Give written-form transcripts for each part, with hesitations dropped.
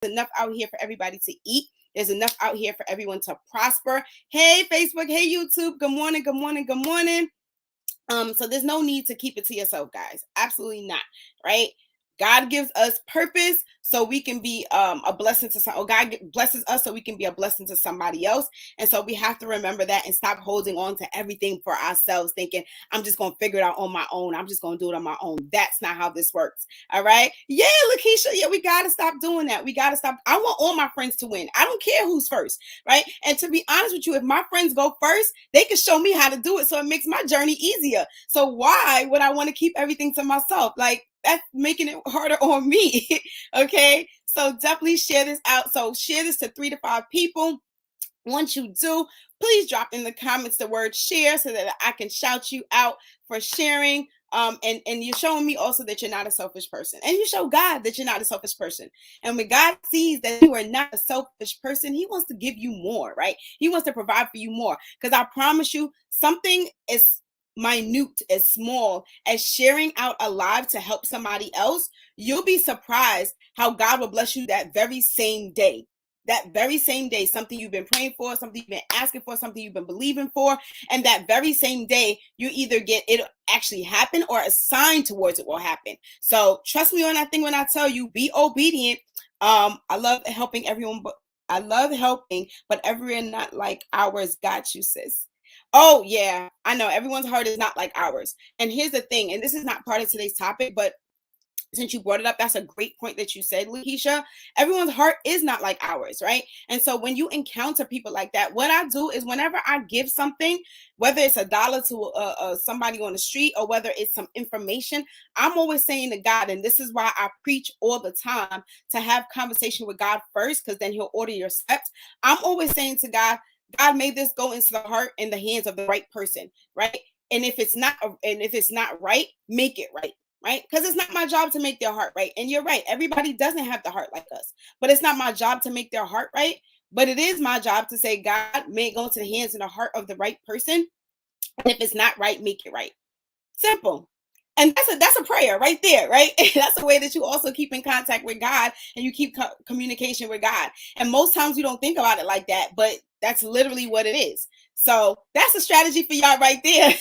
enough out here for everybody to eat. There's enough out here for everyone to prosper. Hey, Facebook. Hey, YouTube. Good morning. Good morning. Good morning. So there's no need to keep it to yourself, guys. Absolutely not. Right? God gives us purpose so we can be a blessing to some, or God blesses us so we can be a blessing to somebody else. And so we have to remember that and stop holding on to everything for ourselves, thinking, I'm just going to figure it out on my own. I'm just going to do it on my own. That's not how this works. All right. Yeah, Lakeisha. Yeah, we got to stop doing that. We got to stop. I want all my friends to win. I don't care who's first. Right. And to be honest with you, if my friends go first, they can show me how to do it. So it makes my journey easier. So why would I want to keep everything to myself? Like, that's making it harder on me. Okay. So definitely share this out. So share this to 3 to 5 people. Once you do, please drop in the comments the word share so that I can shout you out for sharing. And you're showing me also that you're not a selfish person. And you show God that you're not a selfish person. And when God sees that you are not a selfish person, he wants to give you more, right? He wants to provide for you more. Because I promise you, something is minute, as small as sharing out a live to help somebody else, you'll be surprised how God will bless you that very same day. That very same day, something you've been praying for, something you've been asking for, something you've been believing for, and that very same day, you either get it actually happen or a sign towards it will happen. So trust me on that thing when I tell you, be obedient. I love helping everyone, but everyone not like ours. Got you, sis. Oh, yeah, I know everyone's heart is not like ours. And here's the thing, and this is not part of today's topic, but since you brought it up, that's a great point that you said, Lakeisha. Everyone's heart is not like ours, right? And so when you encounter people like that, what I do is whenever I give something, whether it's $1 to somebody on the street or whether it's some information, I'm always saying to God, and this is why I preach all the time, to have conversation with God first, because then he'll order your steps. I'm always saying to God, God, may this go into the heart and the hands of the right person, right? And if it's not right, make it right. Right? Because it's not my job to make their heart right. And you're right. Everybody doesn't have the heart like us, but it's not my job to make their heart right. But it is my job to say, God, may it go into the hands and the heart of the right person. And if it's not right, make it right. Simple. And that's a prayer right there, right? That's a way that you also keep in contact with God and you keep communication with God. And most times we don't think about it like that, but that's literally what it is. So that's a strategy for y'all right there.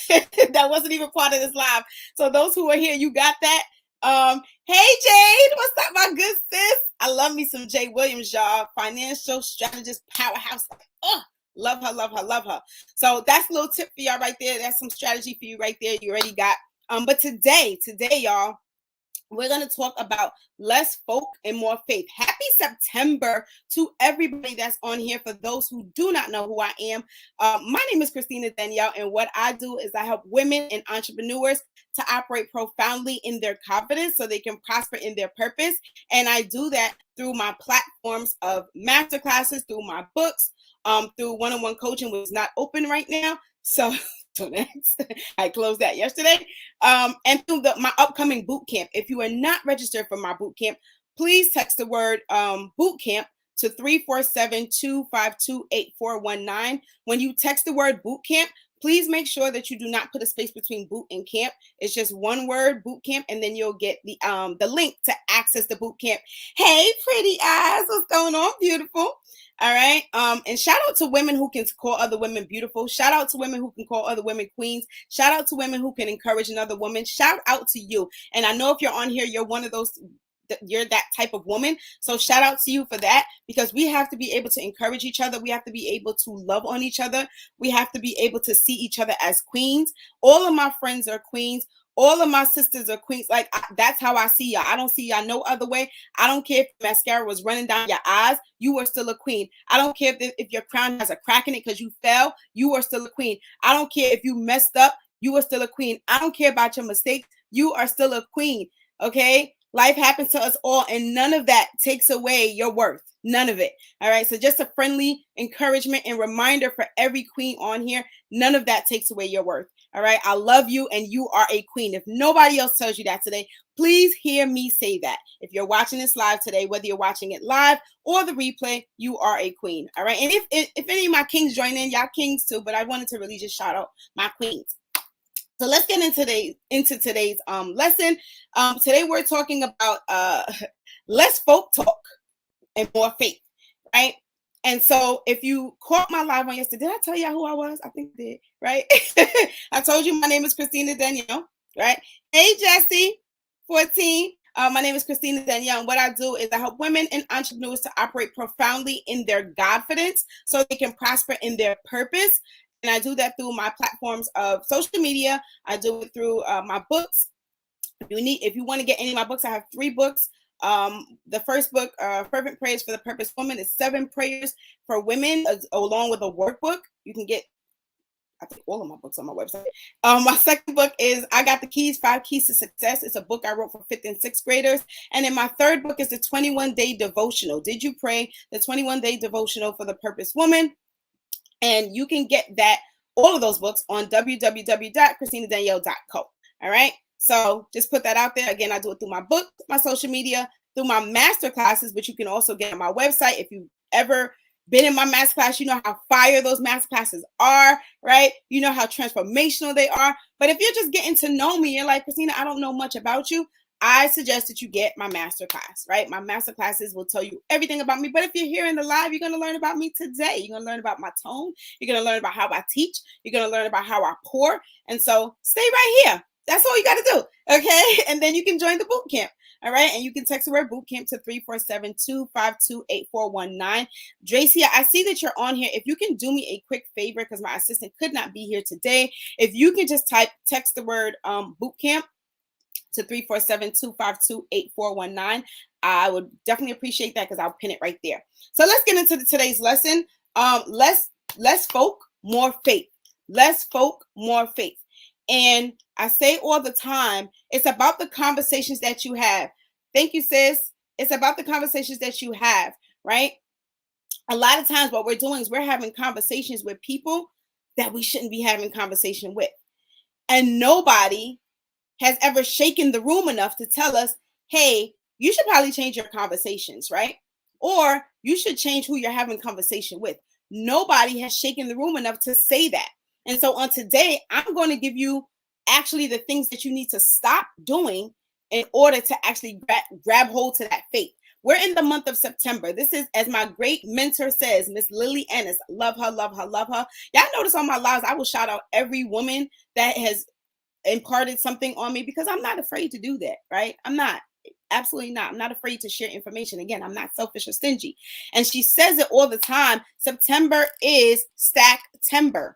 That wasn't even part of this live. So those who are here, you got that. Hey Jade, what's up, my good sis? I love me some Jade Williams, y'all. Financial strategist powerhouse. Oh, love her, love her, love her. So that's a little tip for y'all right there. That's some strategy for you right there. You already got. But today, y'all, we're going to talk about less folk and more faith. Happy September to everybody that's on here. For those who do not know who I am, my name is Christina Danielle, and what I do is I help women and entrepreneurs to operate profoundly in their confidence so they can prosper in their purpose. And I do that through my platforms of masterclasses, through my books, through one-on-one coaching, which is not open right now. So next, I closed that yesterday. And through my upcoming boot camp. If you are not registered for my boot camp, please text the word boot camp to 347-252-8419. When you text the word boot camp, please make sure that you do not put a space between boot and camp. It's just one word, boot camp, and then you'll get the link to access the boot camp. Hey, pretty eyes, what's going on, beautiful? All right. And shout out to women who can call other women beautiful. Shout out to women who can call other women queens. Shout out to women who can encourage another woman. Shout out to you. And I know if you're on here, you're one of those, you're that type of woman. So shout out to you for that, because we have to be able to encourage each other. We have to be able to love on each other. We have to be able to see each other as queens. All of my friends are queens. All of my sisters are queens. Like, that's how I see y'all. I don't see y'all no other way. I don't care if mascara was running down your eyes. You are still a queen. I don't care if your crown has a crack in it because you fell. You are still a queen. I don't care if you messed up. You are still a queen. I don't care about your mistakes. You are still a queen. Okay? Life happens to us all, and none of that takes away your worth. None of it. All right. So just a friendly encouragement and reminder for every queen on here. None of that takes away your worth. All right. I love you, and you are a queen. If nobody else tells you that today, please hear me say that. If you're watching this live today, whether you're watching it live or the replay, you are a queen. All right. And if any of my kings join in, y'all kings too, but I wanted to really just shout out my queens. So let's get into today's lesson. Today we're talking about less folk talk. and more faith, right? And so if you caught my live on yesterday, did I tell you who I was? I think I did, right? I told you my name is Christina Danielle, right? Hey, Jesse, 14. My name is Christina Danielle, and what I do is I help women and entrepreneurs to operate profoundly in their Godfidence so they can prosper in their purpose. And I do that through my platforms of social media. I do it through my books. If you want to get any of my books, I have 3 books. The first book, Fervent Prayers for the Purpose Woman, is 7 prayers for women, along with a workbook. You can get, I think, all of my books on my website. My second book is I Got the Keys, 5 Keys to Success. It's a book I wrote for 5th and 6th graders. And then my third book is the 21-day devotional. Did you pray? The 21-day devotional for the Purpose Woman. And you can get all of those books on www.christinadanielle.co. All right. So just put that out there. Again, I do it through my book, my social media, through my master classes, which you can also get on my website. If you've ever been in my master class, you know how fire those master classes are, right? You know how transformational they are. But if you're just getting to know me, you're like, Christina, I don't know much about you. I suggest that you get my master class, right? My master classes will tell you everything about me. But if you're here in the live, you're going to learn about me today. You're going to learn about my tone. You're going to learn about how I teach. You're going to learn about how I pour. And so stay right here. That's all you got to do. Okay. And then you can join the boot camp. All right. And you can text the word boot camp to 347-252-8419. Dracia, I see that you're on here. If you can do me a quick favor, because my assistant could not be here today. If you can just text the word boot camp to 347-252-8419. I would definitely appreciate that, because I'll pin it right there. So let's get into today's lesson. Less folk, more faith. Less folk, more faith. And I say all the time, it's about the conversations that you have. Thank you, sis. It's about the conversations that you have, right? A lot of times what we're doing is we're having conversations with people that we shouldn't be having conversation with. And nobody has ever shaken the room enough to tell us, hey, you should probably change your conversations, right? Or you should change who you're having conversation with. Nobody has shaken the room enough to say that. And so on today, I'm going to give you actually the things that you need to stop doing in order to actually grab hold to that faith. We're in the month of September. This is, as my great mentor says, Miss Lily Ennis. Love her, love her, love her. Y'all notice on my lives, I will shout out every woman that has imparted something on me, because I'm not afraid to do that, right? I'm not. Absolutely not. I'm not afraid to share information. Again, I'm not selfish or stingy. And she says it all the time. September is Stack-tember.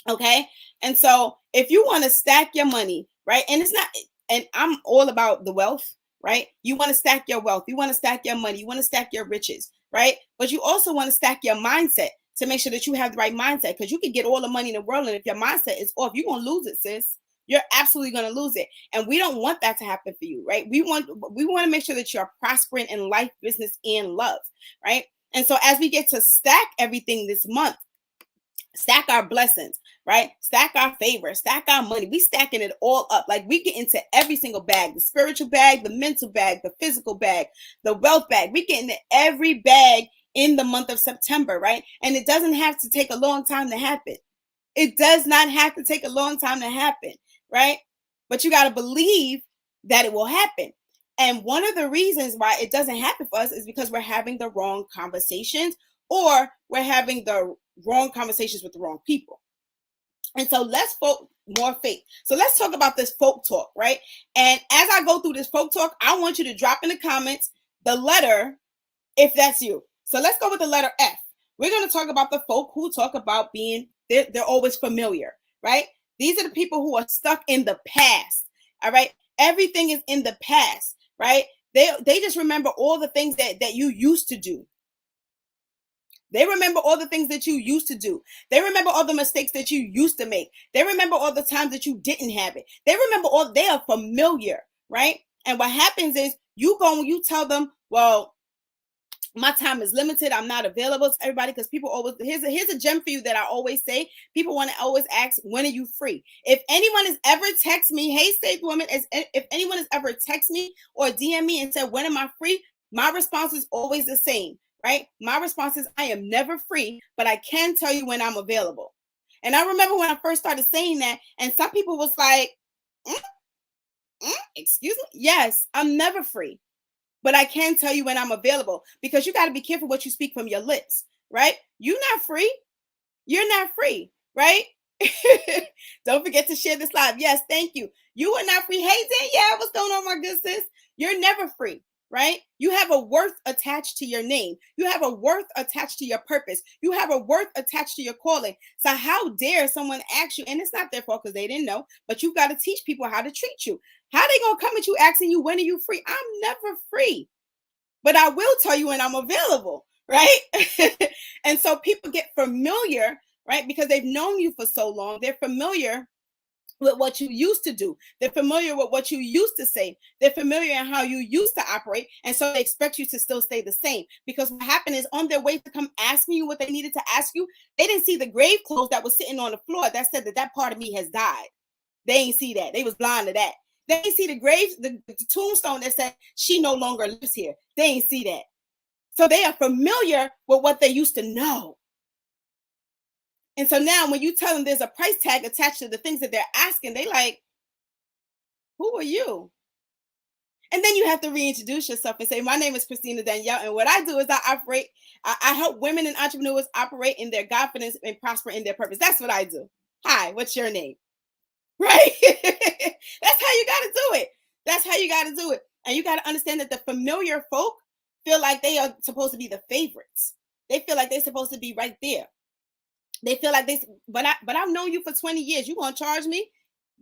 Okay. And so if you want to stack your money, right? And it's not, and I'm all about the wealth, right? You want to stack your wealth. You want to stack your money. You want to stack your riches, right? But you also want to stack your mindset to make sure that you have the right mindset, because you can get all the money in the world, and if your mindset is off, you're going to lose it, sis. You're absolutely going to lose it. And we don't want that to happen for you, right? We want to make sure that you're prospering in life, business, and love, right? And so as we get to stack everything this month, stack our blessings, right? Stack our favor, stack our money. We stacking it all up. Like, we get into every single bag, the spiritual bag, the mental bag, the physical bag, the wealth bag. We get into every bag in the month of September, right? And it doesn't have to take a long time to happen. It does not have to take a long time to happen, right? But you got to believe that it will happen. And one of the reasons why it doesn't happen for us is because we're having the wrong conversations, or we're having the wrong conversations with the wrong people. And so let's folk, more faith. So let's talk about this folk talk, right? And as I go through this folk talk, I want you to drop in the comments the letter, if that's you. So let's go with the letter F. We're going to talk about the folk who talk about being, they're always familiar, right? These are the people who are stuck in the past, all right? Everything is in the past, right? They just remember all the things that you used to do. They remember all the things that you used to do. They remember all the mistakes that you used to make. They remember all the times that you didn't have it. They remember they are familiar, right? And what happens is you tell them, well, my time is limited. I'm not available to everybody, because people always, here's a gem for you that I always say. People want to always ask, when are you free? If anyone has ever texted me, hey, saved woman, if anyone has ever texted me or DM me and said, when am I free? My response is always the same, right? My response is, I am never free, but I can tell you when I'm available. And I remember when I first started saying that, and some people was like, excuse me? Yes, I'm never free. but I can tell you when I'm available, because you got to be careful what you speak from your lips, right? You're not free. You're not free, right? Don't forget to share this live. Yes, thank you. You are not free. Hey, Dan, yeah, what's going on, my good sis? You're never free, right? You have a worth attached to your name. You have a worth attached to your purpose. You have a worth attached to your calling. So how dare someone ask you, and it's not their fault because they didn't know, but you've got to teach people how to treat you. How they going to come at you asking you, when are you free? I'm never free, but I will tell you when I'm available, right? And so people get familiar, right? Because they've known you for so long. They're familiar with what you used to do. They're familiar with what you used to say. They're familiar in how you used to operate. And so they expect you to still stay the same. Because what happened is, on their way to come asking you what they needed to ask you, they didn't see the grave clothes that was sitting on the floor that said that part of me has died. They ain't see that. They was blind to that. They ain't see the grave, the tombstone that said she no longer lives here. They ain't see that. So they are familiar with what they used to know. And so now when you tell them there's a price tag attached to the things that they're asking, they like, who are you? And then you have to reintroduce yourself and say, my name is Christina Danielle. And what I do is I help women and entrepreneurs operate in their confidence and prosper in their purpose. That's what I do. Hi, what's your name? Right? That's how you got to do it. That's how you got to do it. And you got to understand that the familiar folk feel like they are supposed to be the favorites. They feel like they're supposed to be right there. They feel like but I've known you for 20 years. You gonna charge me?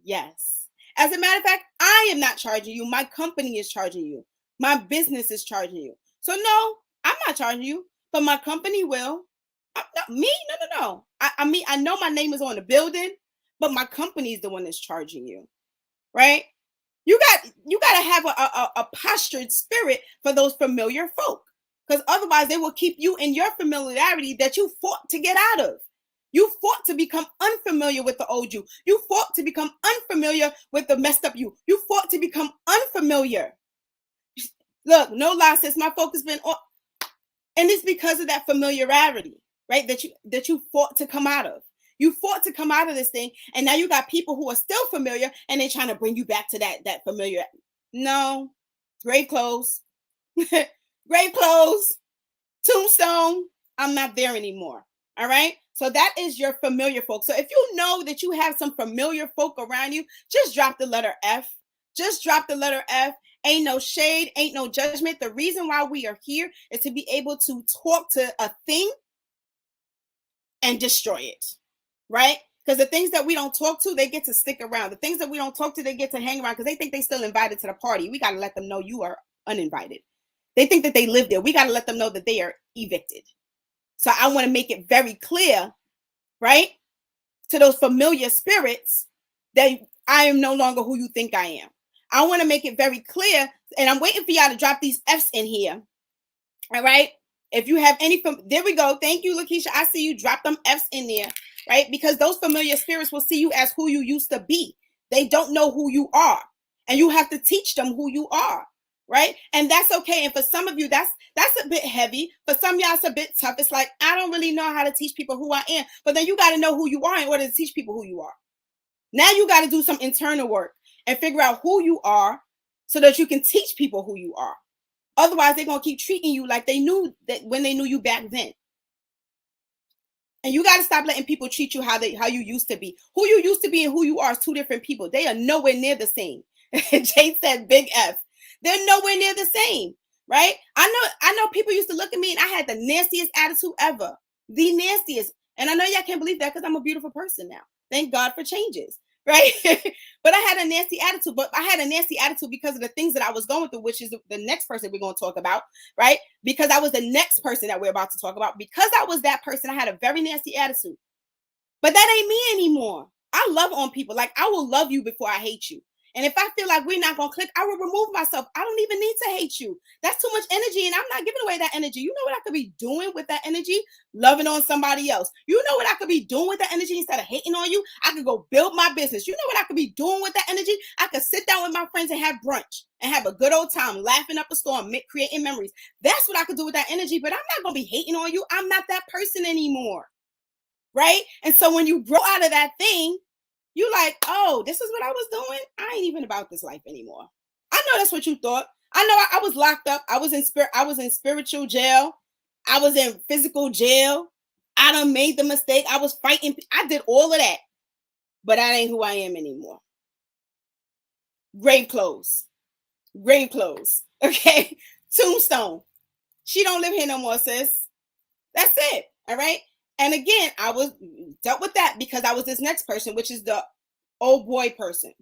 Yes. As a matter of fact, I am not charging you. My company is charging you. My business is charging you. So no, I'm not charging you, but my company will. Me? No. I mean, I know my name is on the building, but my company is the one that's charging you, right? You got to have a postured spirit for those familiar folk, because otherwise they will keep you in your familiarity that you fought to get out of. You fought to become unfamiliar with the old you. You fought to become unfamiliar with the messed up you. You fought to become unfamiliar. Look, no lie, sis, my focus been on, and it's because of that familiarity, right? That you fought to come out of. You fought to come out of this thing, and now you got people who are still familiar, and they're trying to bring you back to that familiar. No, grave clothes, grave clothes, tombstone. I'm not there anymore. All right. So that is your familiar folk. So if you know that you have some familiar folk around you, just drop the letter F. Just drop the letter F. Ain't no shade, ain't no judgment. The reason why we are here is to be able to talk to a thing and destroy it, right? Because the things that we don't talk to, they get to stick around. The things that we don't talk to, they get to hang around because they think they still invited to the party. We got to let them know you are uninvited. They think that they live there. We got to let them know that they are evicted. So I want to make it very clear, right, to those familiar spirits that I am no longer who you think I am. I want to make it very clear, and I'm waiting for y'all to drop these F's in here. All right. If you have any, there we go. Thank you, Lakeisha. I see you drop them F's in there, right? Because those familiar spirits will see you as who you used to be. They don't know who you are, and you have to teach them who you are. Right. And that's okay. And for some of you, that's a bit heavy. For some of y'all, it's a bit tough. It's like, I don't really know how to teach people who I am. But then you got to know who you are in order to teach people who you are. Now you got to do some internal work and figure out who you are so that you can teach people who you are. Otherwise, they're going to keep treating you like they knew that when they knew you back then. And you got to stop letting people treat you how you used to be. Who you used to be and who you are is two different people. They are nowhere near the same. Jay said big F. They're nowhere near the same, right? I know people used to look at me and I had the nastiest attitude ever. The nastiest. And I know y'all can't believe that because I'm a beautiful person now. Thank God for changes, right? But I had a nasty attitude. But I had a nasty attitude because of the things that I was going through, which is the next person we're going to talk about, right? Because I was the next person that we're about to talk about. Because I was that person, I had a very nasty attitude. But that ain't me anymore. I love on people. Like, I will love you before I hate you. And if I feel like we're not going to click, I will remove myself. I don't even need to hate you. That's too much energy, and I'm not giving away that energy. You know what I could be doing with that energy? Loving on somebody else. You know what I could be doing with that energy instead of hating on you? I could go build my business. You know what I could be doing with that energy? I could sit down with my friends and have brunch and have a good old time, laughing up a storm, creating memories. That's what I could do with that energy, but I'm not going to be hating on you. I'm not that person anymore, right? And so when you grow out of that thing, you like, oh, this is what I was doing? I ain't even about this life anymore. I know that's what you thought. I know I was locked up. I was in spiritual jail. I was in physical jail. I done made the mistake. I was fighting. I did all of that. But that ain't who I am anymore. Grave clothes. Grave clothes. Okay. Tombstone. She don't live here no more, sis. That's it. All right. And again, I was dealt with that because I was this next person, which is the old boy person.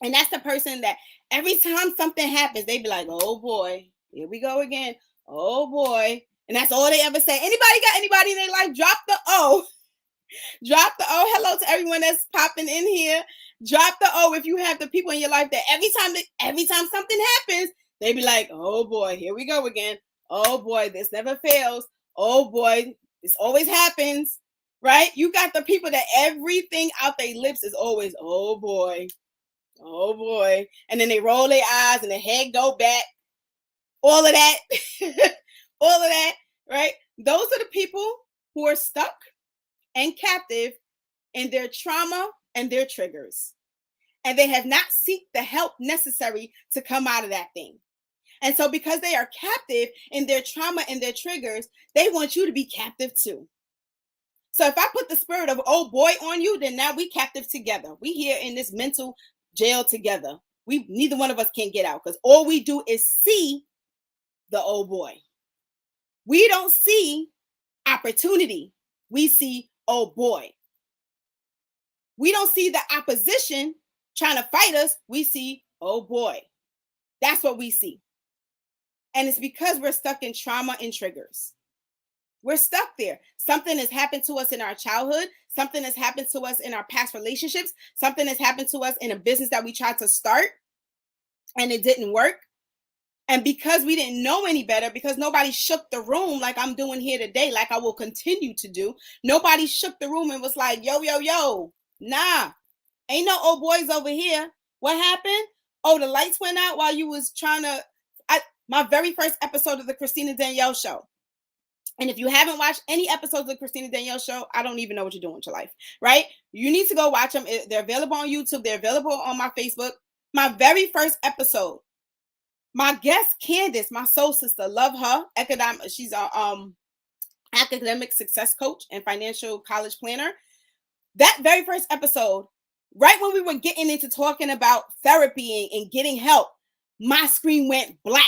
And that's the person that every time something happens, they be like, oh boy, here we go again. Oh boy. And that's all they ever say. Anybody got anybody in their life? Drop the O. Drop the O. Hello to everyone that's popping in here. Drop the O if you have the people in your life that every time something happens, they be like, oh boy, here we go again. Oh boy, this never fails. Oh boy, this always happens. Right? You got the people that everything out their lips is always, oh boy. Oh boy. And then they roll their eyes and their head go back. All of that. All of that. Right? Those are the people who are stuck and captive in their trauma and their triggers. And they have not sought the help necessary to come out of that thing. And so because they are captive in their trauma and their triggers, they want you to be captive too. So if I put the spirit of old boy on you, then now we captive together. We here in this mental jail together. Neither one of us can get out because all we do is see the old boy. We don't see opportunity. We see old boy. We don't see the opposition trying to fight us. We see oh boy. That's what we see. And it's because we're stuck in trauma and triggers. We're stuck there. Something has happened to us in our childhood. Something has happened to us in our past relationships. Something has happened to us in a business that we tried to start and it didn't work. And because we didn't know any better, because nobody shook the room like I'm doing here today, like I will continue to do, nobody shook the room and was like, yo, yo, yo, nah, ain't no old boys over here. What happened? Oh, the lights went out while you was trying to, my very first episode of the Christina Danielle show. And if you haven't watched any episodes of the Christina Danielle show, I don't even know what you're doing with your life, right? You need to go watch them. They're available on YouTube. They're available on my Facebook. My very first episode, my guest Candace, my soul sister, love her. She's a academic success coach and financial college planner. That very first episode, right when we were getting into talking about therapy and getting help, my screen went black.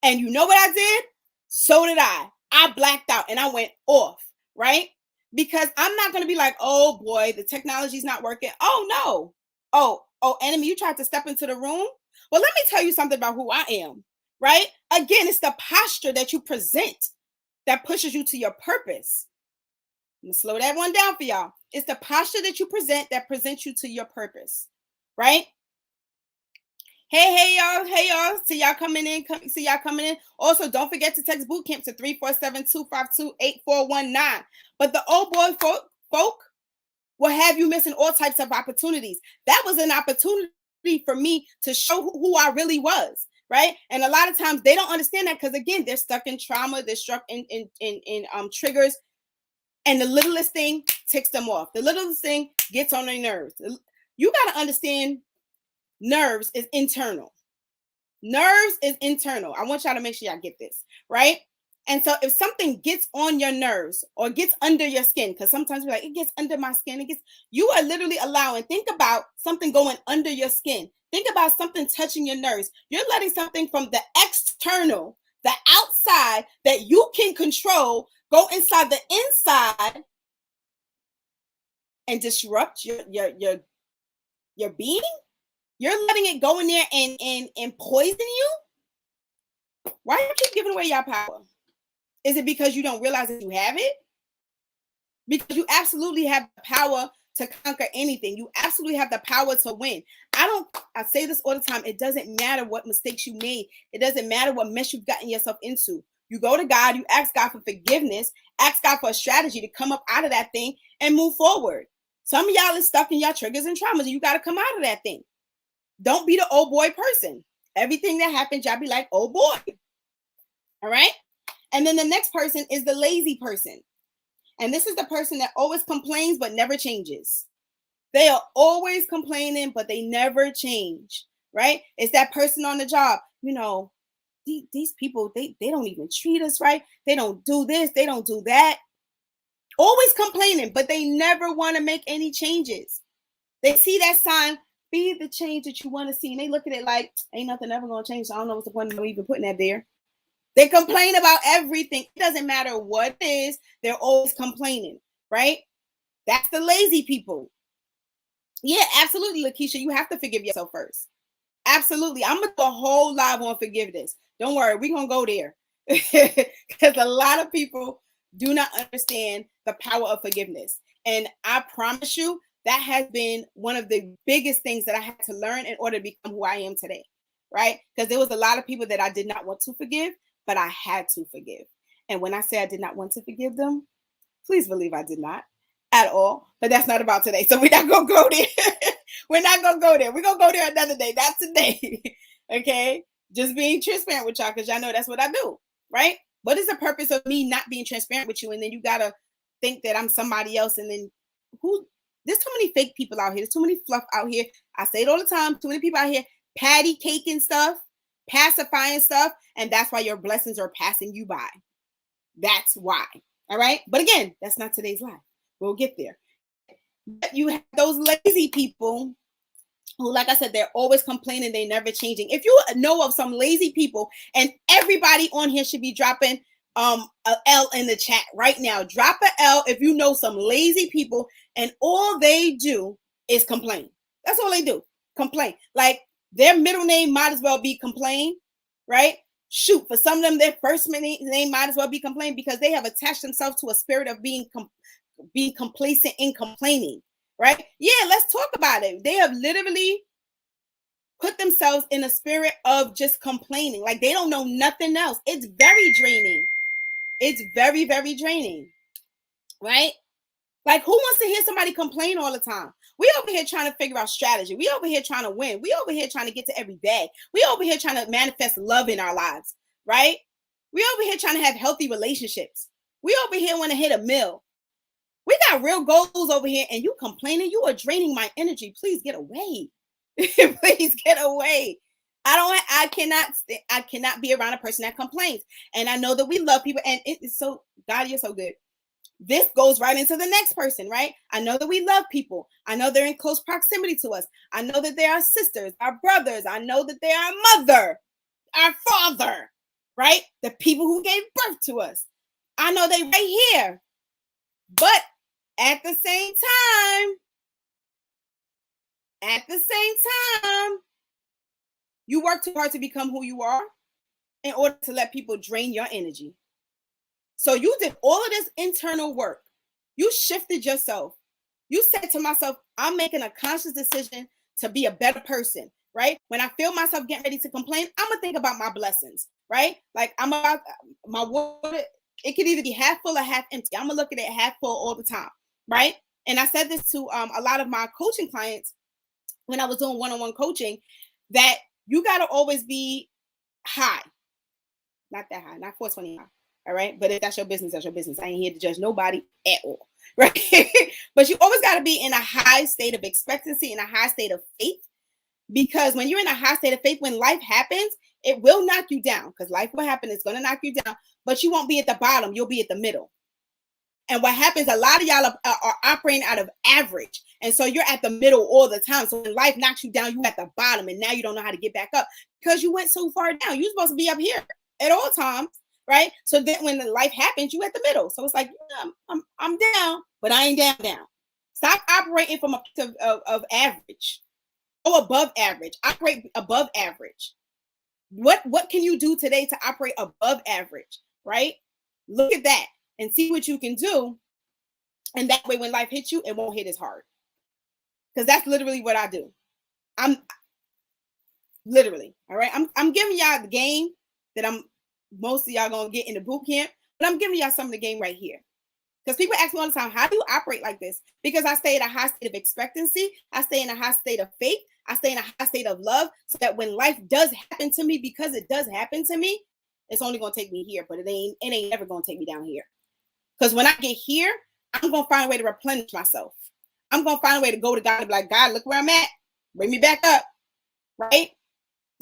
And you know what I did? So did I. I blacked out and I went off, right? Because I'm not going to be like, oh boy, the technology's not working. Oh no. Oh, enemy, you tried to step into the room? Well, let me tell you something about who I am, right? Again, it's the posture that you present that pushes you to your purpose. I'm going to slow that one down for y'all. It's the posture that you present that presents you to your purpose, right? Hey, y'all. See y'all coming in. Also, don't forget to text bootcamp to 347-252-8419. But the old boy folk will have you missing all types of opportunities. That was an opportunity for me to show who I really was, right? And a lot of times they don't understand that because, again, they're stuck in trauma. They're stuck in triggers. And the littlest thing ticks them off. The littlest thing gets on their nerves. You got to understand nerves is internal. Nerves is internal. I want y'all to make sure y'all get this, right? And so if something gets on your nerves or gets under your skin, because sometimes we're like, it gets under my skin. You are literally allowing, think about something going under your skin. Think about something touching your nerves. You're letting something from the external, the outside that you can control, go inside the inside and disrupt your being. You're letting it go in there and poison you? Why do you keep giving away your power? Is it because you don't realize that you have it? Because you absolutely have the power to conquer anything. You absolutely have the power to win. I say this all the time. It doesn't matter what mistakes you made. It doesn't matter what mess you've gotten yourself into. You go to God, you ask God for forgiveness, ask God for a strategy to come up out of that thing and move forward. Some of y'all is stuck in your triggers and traumas, and you got to come out of that thing. Don't be the old boy person. Everything that happens, y'all be like, oh boy. All right. And then the next person is the lazy person. And this is the person that always complains, but never changes. They are always complaining, but they never change. right? It's that person on the job. These people, they don't even treat us right. They don't do this. They don't do that. Always complaining, but they never want to make any changes. They see that sign, be the change that you want to see. And they look at it like, ain't nothing ever going to change. So I don't know what's the point of even putting that there. They complain about everything. It doesn't matter what it is. They're always complaining, right? That's the lazy people. Yeah, absolutely, Lakeisha. You have to forgive yourself first. Absolutely. I'm going to do a whole live on forgiveness. Don't worry. We're going to go there. Because a lot of people do not understand the power of forgiveness. And I promise you, that has been one of the biggest things that I had to learn in order to become who I am today, right? Because there was a lot of people that I did not want to forgive, but I had to forgive. And when I say I did not want to forgive them, please believe I did not at all. But that's not about today. So we're not going to go there. We're not going to go there. We're going to go there another day. Not today. Okay? Just being transparent with y'all because y'all know that's what I do, right? What is the purpose of me not being transparent with you? And then you got to think that I'm somebody else. And then there's too many fake people out here. There's too many fluff out here. I say it all the time. Too many people out here patty caking stuff, pacifying stuff. And that's why your blessings are passing you by. That's why. All right. But again, that's not today's life. We'll get there. But you have those lazy people who, like I said, they're always complaining. They're never changing. If you know of some lazy people, and everybody on here should be dropping a L in the chat right now. Drop a L if you know some lazy people and all they do is complain. That's all they do. Complain. Like their middle name might as well be complain, right? Shoot, for some of them, their first name might as well be complain because they have attached themselves to a spirit of being complacent in complaining, right? Yeah, let's talk about it. They have literally put themselves in a spirit of just complaining. Like they don't know nothing else. It's very draining. It's very, very draining, right? Like who wants to hear somebody complain all the time? We over here trying to figure out strategy. We over here trying to win. We over here trying to get to every bag. We over here trying to manifest love in our lives, right? We over here trying to have healthy relationships. We over here want to hit a mill. We got real goals over here and you complaining. You are draining my energy. Please get away. Please get away. I cannot be around a person that complains. And I know that we love people and it's so, God, you're so good. This goes right into the next person, right? I know that we love people. I know they're in close proximity to us. I know that they are sisters, our brothers. I know that they are our mother, our father, right? The people who gave birth to us. I know they right here. But at the same time, you work too hard to become who you are in order to let people drain your energy. So you did all of this internal work. You shifted yourself. You said to myself, I'm making a conscious decision to be a better person, right? When I feel myself getting ready to complain, I'm going to think about my blessings, right? Like I'm about my water. It could either be half full or half empty. I'm going to look at it half full all the time, right? And I said this to a lot of my coaching clients when I was doing one-on-one coaching, that you got to always be high. Not that high, not 420 high. All right. But if that's your business, that's your business. I ain't here to judge nobody at all. Right. But you always got to be in a high state of expectancy, in a high state of faith. Because when you're in a high state of faith, when life happens, it will knock you down. Because life will happen. It's going to knock you down. But you won't be at the bottom. You'll be at the middle. And what happens, a lot of y'all are operating out of average. And so you're at the middle all the time. So when life knocks you down, you're at the bottom. And now you don't know how to get back up because you went so far down. You're supposed to be up here at all times. Right. So then when the life happens, you at the middle. So it's like, yeah, I'm down, but I ain't down. Stop operating from a place of average. Go above average. Operate above average. What can you do today to operate above average? Right. Look at that and see what you can do. And that way, when life hits you, it won't hit as hard. Because that's literally what I do. I'm literally, all right. I'm giving y'all the game that most of y'all gonna get in the boot camp, but I'm giving y'all some of the game right here. Because people ask me all the time, how do you operate like this? Because I stay in a high state of expectancy. I stay in a high state of faith. I stay in a high state of love so that when life does happen to me, because it does happen to me, it's only going to take me here, but it ain't ever going to take me down here. Because when I get here, I'm going to find a way to replenish myself. I'm going to find a way to go to God and be like, God, look where I'm at. Bring me back up. Right?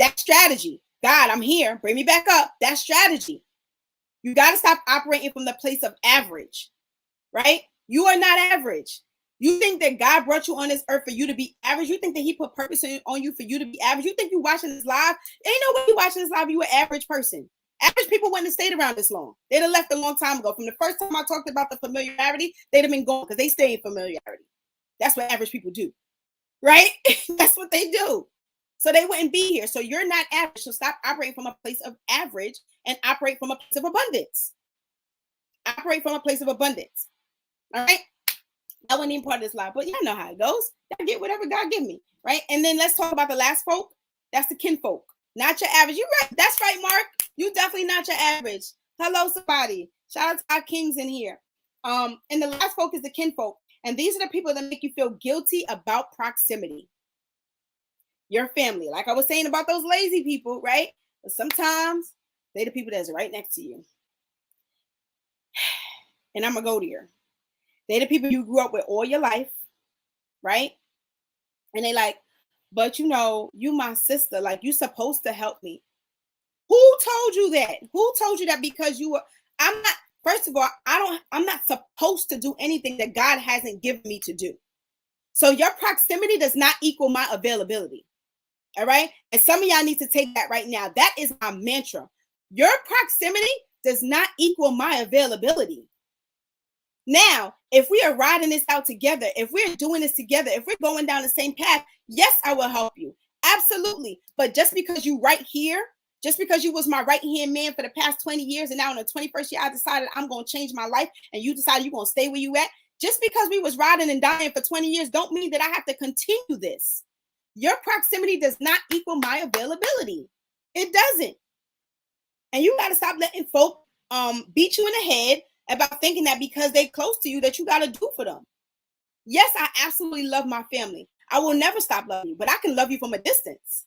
That's strategy. God, I'm here. Bring me back up. That's strategy. You got to stop operating from the place of average, right? You are not average. You think that God brought you on this earth for you to be average? You think that he put purpose on you for you to be average? You think you watching this live? Ain't no way you watching this live. You an average person. Average people wouldn't have stayed around this long. They'd have left a long time ago. From the first time I talked about the familiarity, they'd have been gone because they stay in familiarity. That's what average people do, right? That's what they do. So they wouldn't be here. So you're not average. So stop operating from a place of average and operate from a place of abundance. Operate from a place of abundance. All right. That wasn't even part of this life, but y'all know how it goes. I get whatever God give me, right? And then let's talk about the last folk. That's the kinfolk, not your average. You're right. That's right, Mark. You definitely not your average. Hello, somebody. Shout out to our kings in here. And the last folk is the kinfolk, and these are the people that make you feel guilty about proximity. Your family, like I was saying about those lazy people, right? But sometimes they're the people that's right next to you. And I'm gonna go there. They're the people you grew up with all your life, right? And they like, but you know, you my sister, like you supposed to help me. Who told you that? Who told you that? Because you were, I'm not, first of all, I'm not supposed to do anything that God hasn't given me to do. So your proximity does not equal my availability. All right. And some of y'all need to take that right now. That is my mantra. Your proximity does not equal my availability. Now, if we are riding this out together, if we're doing this together, if we're going down the same path, yes, I will help you. Absolutely. But just because you right here, just because you was my right-hand man for the past 20 years, and now in the 21st year, I decided I'm going to change my life, and you decided you're going to stay where you at, just because we was riding and dying for 20 years don't mean that I have to continue this. Your proximity does not equal my availability. It doesn't. And you got to stop letting folk beat you in the head about thinking that because they're close to you that you got to do for them. Yes, I absolutely love my family. I will never stop loving you, but I can love you from a distance.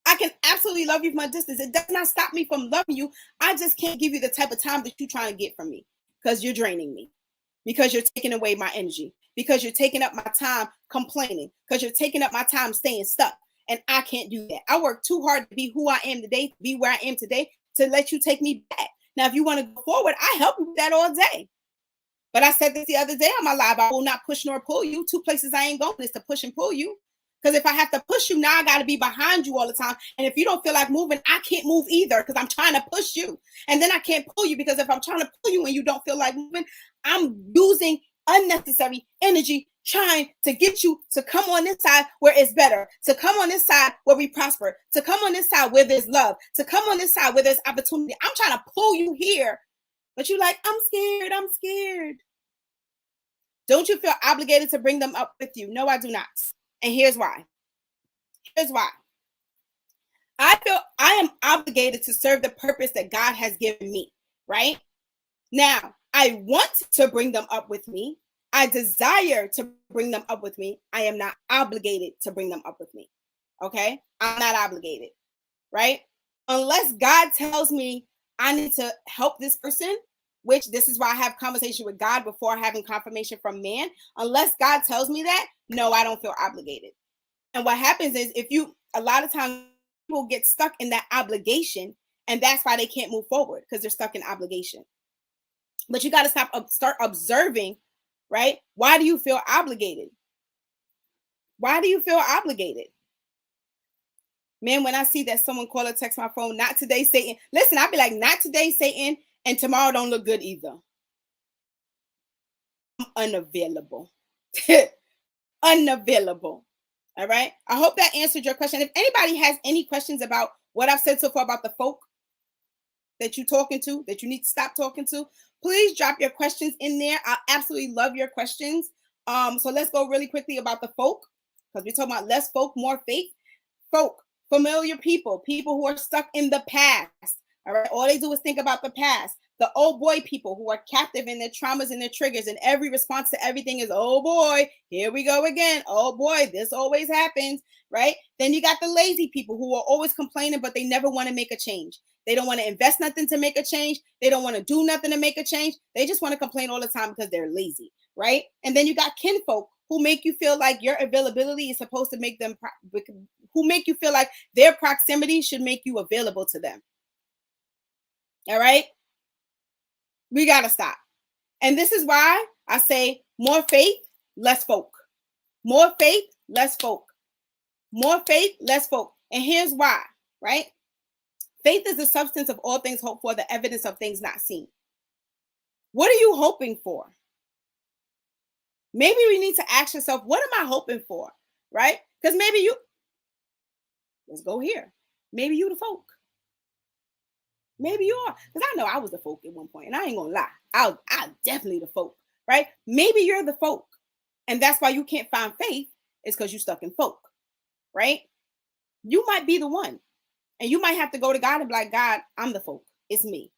I can absolutely love you from a distance. It does not stop me from loving you. I just can't give you the type of time that you're trying to get from me because you're draining me, because you're taking away my energy, because you're taking up my time complaining, because you're taking up my time staying stuck. And I can't do that. I work too hard to be who I am today, to be where I am today, to let you take me back. Now, if you want to go forward, I help you with that all day. But I said this the other day on my live, I will not push nor pull you. Two places I ain't going is to push and pull you. Because if I have to push you, now I got to be behind you all the time. And if you don't feel like moving, I can't move either because I'm trying to push you. And then I can't pull you because if I'm trying to pull you and you don't feel like moving, I'm using unnecessary energy trying to get you to come on this side where it's better, to come on this side where we prosper, to come on this side where there's love, to come on this side where there's opportunity. I'm trying to pull you here, but you're like, I'm scared. Don't you feel obligated to bring them up with you? No, I do not. And here's why. I feel I am obligated to serve the purpose that God has given me, right? Now, I want to bring them up with me. I desire to bring them up with me. I am not obligated to bring them up with me. Okay? I'm not obligated, right? Unless God tells me I need to help this person, which this is why I have conversation with God before having confirmation from man. Unless God tells me that, no, I don't feel obligated. And what happens is a lot of times people get stuck in that obligation, and that's why they can't move forward because they're stuck in obligation. But you got to start observing, right? Why do you feel obligated? Why do you feel obligated? Man, when I see that someone call or text my phone, not today, Satan. Listen, I'll be like, not today, Satan, and tomorrow don't look good either. I'm unavailable. Unavailable. All right. I hope that answered your question. If anybody has any questions about what I've said so far about the folk that you're talking to, that you need to stop talking to, please drop your questions in there. I absolutely love your questions. So let's go really quickly about the folk, because we're talking about less folk, more faith. Folk, familiar people who are stuck in the past. All right. All they do is think about the past. The old boy people who are captive in their traumas and their triggers, and every response to everything is, oh boy, here we go again. Oh boy, this always happens, right? Then you got the lazy people who are always complaining, but they never want to make a change. They don't want to invest nothing to make a change. They don't want to do nothing to make a change. They just want to complain all the time because they're lazy, right? And then you got kinfolk who make you feel like your availability is supposed to make them who make you feel like their proximity should make you available to them. All right? We got to stop. And this is why I say more faith, less folk. More faith, less folk. More faith, less folk. And here's why, right? Faith is the substance of all things hoped for, the evidence of things not seen. What are you hoping for? Maybe we need to ask yourself, what am I hoping for? Right? Because maybe let's go here. Maybe you the folk. Maybe you are. Because I know I was the folk at one point, and I ain't gonna lie. I definitely the folk, right? Maybe you're the folk. And that's why you can't find faith, is because you're stuck in folk, right? You might be the one. And you might have to go to God and be like, God, I'm the folk. It's me.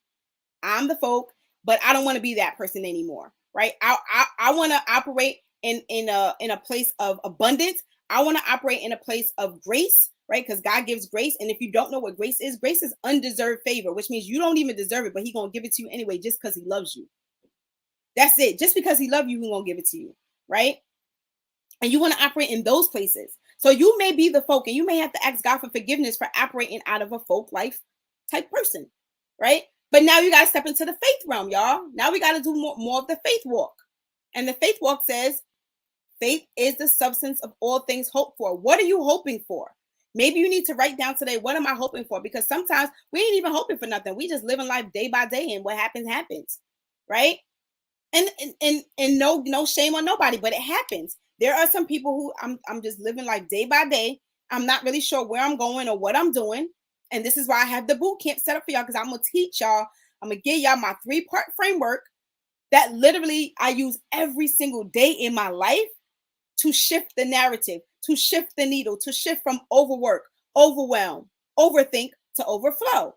I'm the folk, but I don't want to be that person anymore, right? I want to operate in a place of abundance. I want to operate in a place of grace, right? Because God gives grace. And if you don't know what grace is undeserved favor, which means you don't even deserve it, but He's going to give it to you anyway, just because He loves you. That's it. Just because He loves you, He's going to give it to you, right? And you want to operate in those places. So you may be the folk, and you may have to ask God for forgiveness for operating out of a folk life type person, right? But now you got to step into the faith realm, y'all. Now we got to do more of the faith walk. And the faith walk says, faith is the substance of all things hoped for. What are you hoping for? Maybe you need to write down today, what am I hoping for? Because sometimes we ain't even hoping for nothing. We just living life day by day, and what happens, right? And no shame on nobody, but it happens. There are some people who I'm just living like day by day. I'm not really sure where I'm going or what I'm doing. And this is why I have the boot camp set up for y'all, because I'm going to teach y'all. I'm going to give y'all my 3-part framework that literally I use every single day in my life to shift the narrative, to shift the needle, to shift from overwork, overwhelm, overthink to overflow.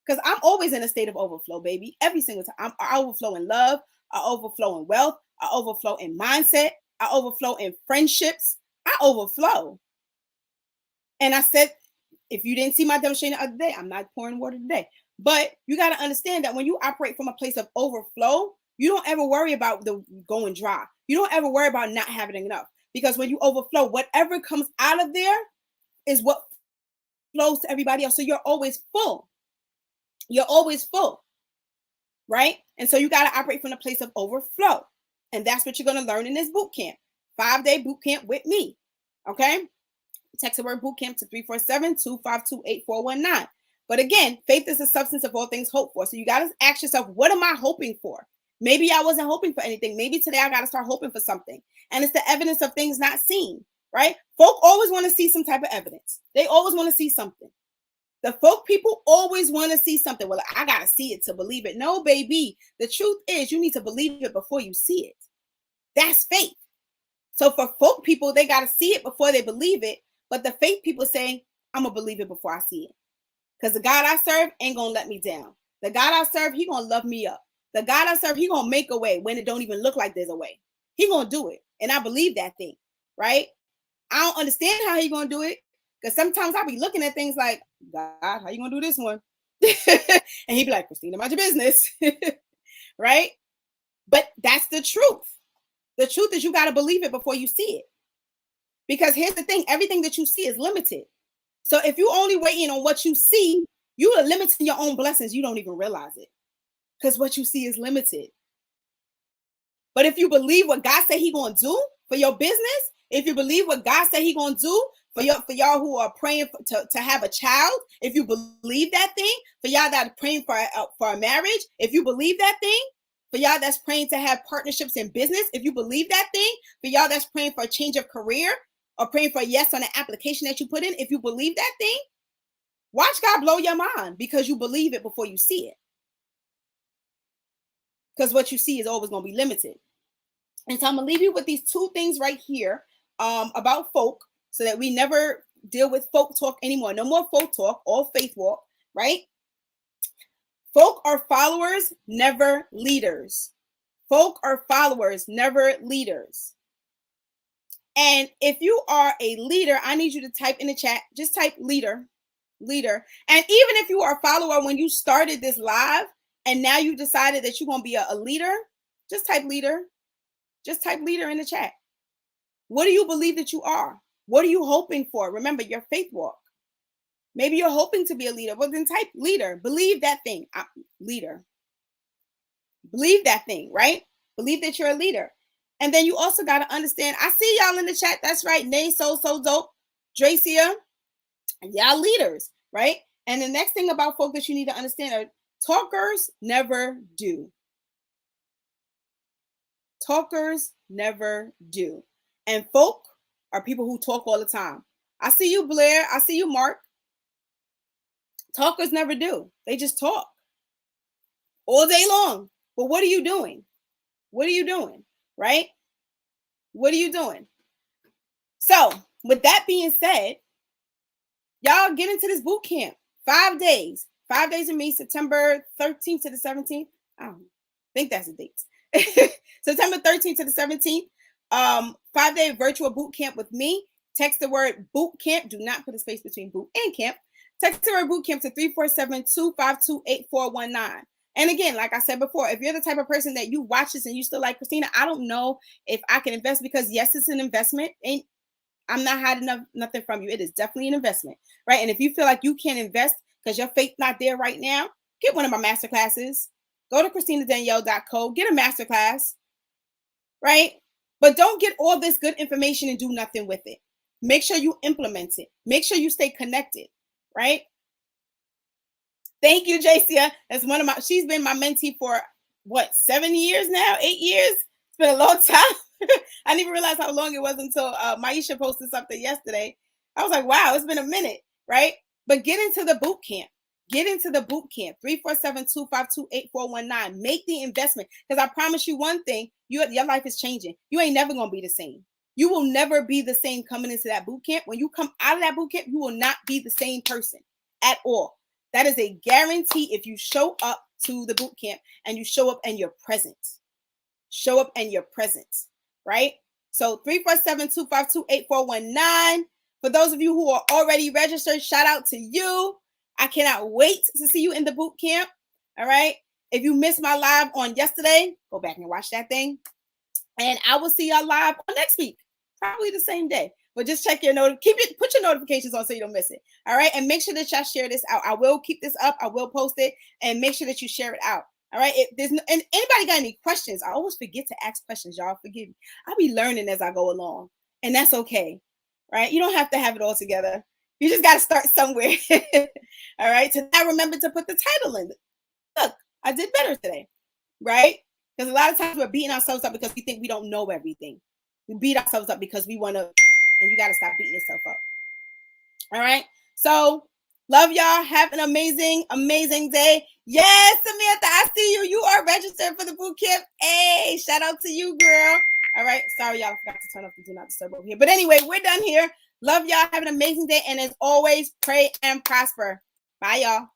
Because I'm always in a state of overflow, baby. Every single time. I overflow in love. I overflow in wealth. I overflow in mindset. I overflow in friendships. I overflow. And I said, if you didn't see my demonstration the other day, I'm not pouring water today. But you got to understand that when you operate from a place of overflow, you don't ever worry about the going dry. You don't ever worry about not having enough. Because when you overflow, whatever comes out of there is what flows to everybody else. So you're always full. You're always full. Right? And so you got to operate from a place of overflow. And that's what you're going to learn in this boot camp. 5-day boot camp with me. Okay? Text the word boot camp to 347-252-8419. But again, faith is the substance of all things hoped for. So you got to ask yourself, what am I hoping for? Maybe I wasn't hoping for anything. Maybe today I got to start hoping for something. And it's the evidence of things not seen, right? Folk always want to see some type of evidence. They always want to see something. The folk people always want to see something. Well, I got to see it to believe it. No, baby. The truth is you need to believe it before you see it. That's faith. So for folk people, they got to see it before they believe it. But the faith people say, I'm going to believe it before I see it. Because the God I serve ain't going to let me down. The God I serve, He going to love me up. The God I serve, He going to make a way when it don't even look like there's a way. He going to do it. And I believe that thing, right? I don't understand how He going to do it. Because sometimes I'll be looking at things like, God, how you going to do this one? And He'd be like, Christina, mind your business. Right? But that's the truth. The truth is you got to believe it before you see it. Because here's the thing, everything that you see is limited. So if you only waiting on what you see, you are limiting your own blessings. You don't even realize it. Because what you see is limited. But if you believe what God said He gonna do for your business, if you believe what God said He gonna do for y'all who are praying to have a child, if you believe that thing, for y'all that are praying for a marriage, if you believe that thing, for y'all that's praying to have partnerships in business, if you believe that thing, for y'all that's praying for a change of career or praying for a yes on an application that you put in, if you believe that thing, watch God blow your mind because you believe it before you see it. Because what you see is always going to be limited. And so I'm going to leave you with these 2 things right here about folk so that we never deal with folk talk anymore. No more folk talk, all faith walk, right? Folk are followers, never leaders. Folk are followers, never leaders. And if you are a leader, I need you to type in the chat, just type leader. And even if you are a follower when you started this live and now you decided that you're going to be a leader, just type leader. Just type leader in the chat. What do you believe that you are? What are you hoping for? Remember your faith walk. Maybe you're hoping to be a leader. Well, then type leader. Believe that thing. Leader. Believe that thing, right? Believe that you're a leader. And then you also got to understand, I see y'all in the chat. That's right. Nay, so dope. Dracia, y'all leaders, right? And the next thing about folk that you need to understand are talkers never do. Talkers never do. And folk are people who talk all the time. I see you, Blair. I see you, Mark. Talkers never do. They just talk all day long. But what are you doing? What are you doing? Right? What are you doing? So, with that being said, y'all get into this boot camp. 5 days. 5 days with me, September 13th to the 17th. I don't think that's the date. September 13th to the 17th. 5-day virtual boot camp with me. Text the word boot camp. Do not put a space between boot and camp. Text the word boot camp to 347-252-8419. And again, like I said before, if you're the type of person that you watch this and you still like, Christina, I don't know if I can invest, because yes, it's an investment. And I'm not hiding nothing from you. It is definitely an investment, right? And if you feel like you can't invest because your faith's not there right now, get one of my master classes. Go to ChristinaDanielle.co, get a master class, right? But don't get all this good information and do nothing with it. Make sure you implement it. Make sure you stay connected, right? Thank you, Jacia. That's she's been my mentee for what, 7 years now, 8 years? It's been a long time. I didn't even realize how long it was until Maisha posted something yesterday. I was like, wow, it's been a minute, right? But get into the boot camp. Get into the boot camp. 347-252-8419. Make the investment. Because I promise you one thing, your life is changing. You ain't never going to be the same. You will never be the same coming into that boot camp. When you come out of that boot camp, you will not be the same person at all. That is a guarantee if you show up to the boot camp and you show up and you're present. Show up and you're present, right? So 347-252-8419. For those of you who are already registered, shout out to you. I cannot wait to see you in the boot camp. All right. If you missed my live on yesterday, go back and watch that thing. And I will see y'all live on next week, probably the same day. But just check your put your notifications on so you don't miss it. All right. And make sure that y'all share this out. I will keep this up. I will post it, and make sure that you share it out. All right. And anybody got any questions? I always forget to ask questions. Y'all forgive me. I'll be learning as I go along, and that's okay. Right. You don't have to have it all together. You just got to start somewhere. All right. So now remember to put the title in. Look, I did better today. Right. Because a lot of times we're beating ourselves up because we think we don't know everything. We beat ourselves up because we want to, and you got to stop beating yourself up. All right. So love y'all. Have an amazing, amazing day. Yes, Samantha, I see you. You are registered for the boot camp. Hey, shout out to you, girl. All right. Sorry, y'all. I forgot to turn off the do not disturb over here. But anyway, we're done here. Love y'all. Have an amazing day. And as always, pray and prosper. Bye, y'all.